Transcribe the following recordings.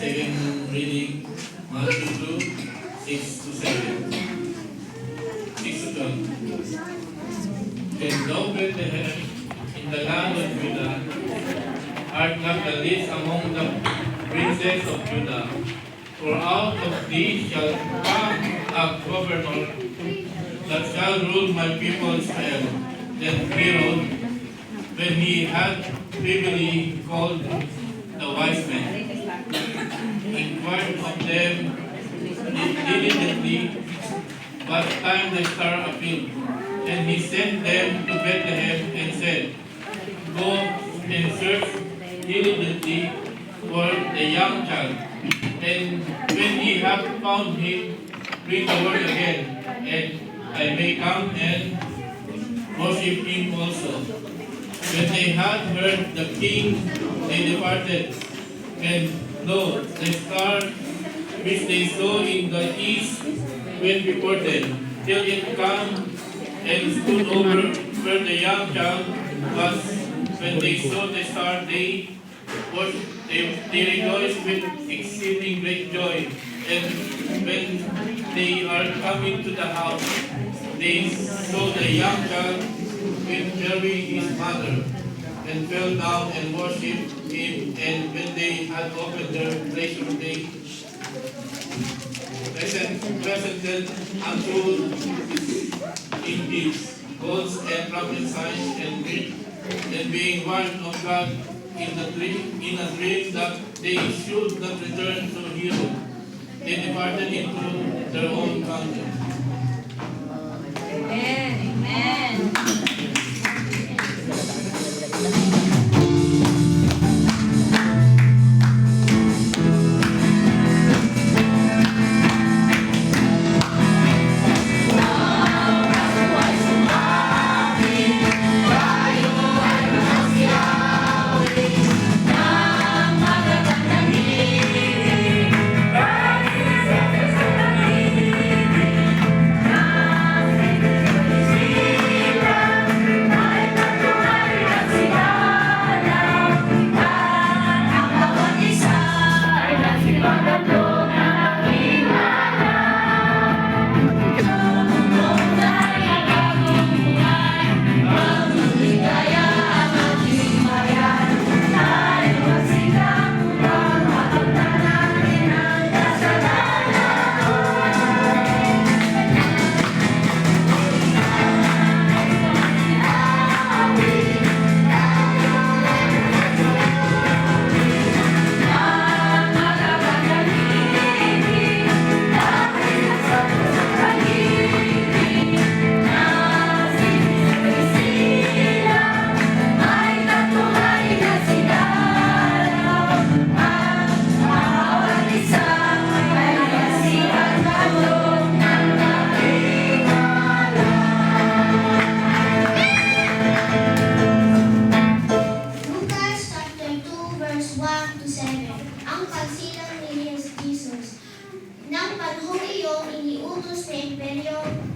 Second reading, Matthew 2, 6 to 7. 6 to 12. And thou, Bethlehem, in the land of Judah, art not the least among the princes of Judah. For out of thee shall come a governor that shall rule my people Israel. Then Herod, when he had privily called the wise men, inquired of them diligently what time the star appeared. And he sent them to Bethlehem and said, Go and search diligently for the young child. And when ye have found him, bring the word again, and I may come and worship him also. When they had heard the king, they departed. And lo, the star which they saw in the east went before them, till it came and stood over where the young child was. When they saw the star, they rejoiced with exceeding great joy. And when they are coming to the house, they saw the young child with Mary his mother, and fell down and worshipped him. And when they had opened their treasure, they presented unto in gifts, golds and frankincense and wheat. And being warned of God in a dream that they should not return to Herod, they departed into their own country. Amen. Amen.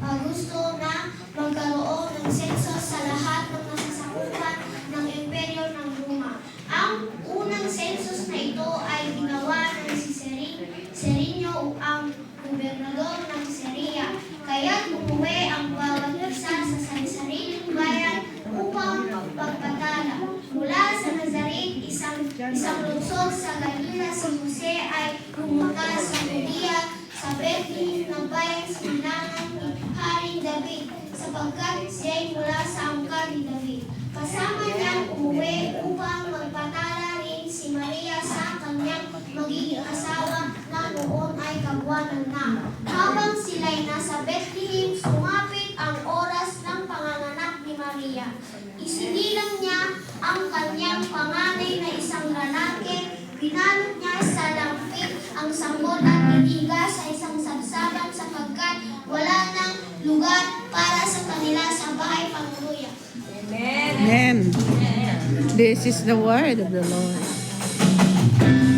Augusto na magkaroon ng sensus sa lahat ng nasasakupan ng imperyo ng Roma. Ang unang sensus na ito ay ginawa ng si Serenio, ang gobernador ng Syria. Kaya't umuwi ang bawat isa sa sariling bayan upang magpatala. Mula sa Nazaret, isang lungsod sa Galilea, si Jose ay pumunta sa Judea, sa Bethlehem ng bayan sinanang ni Haring David, sapagkat siya'y mula sa angkan ni David. Kasama niyang umuwi upang magpatala rin si Maria sa kanyang magiging asawa na noon ay kabuwanan na. Habang sila'y nasa Bethlehem, sumapit ang oras ng panganganak ni Maria. Isinilang niya ang kanyang panganay na isang lalaki, binalot niya sa lampit ang sanggol at iniga sa isang ay patuloy. Amen. Amen. This is the word of the Lord.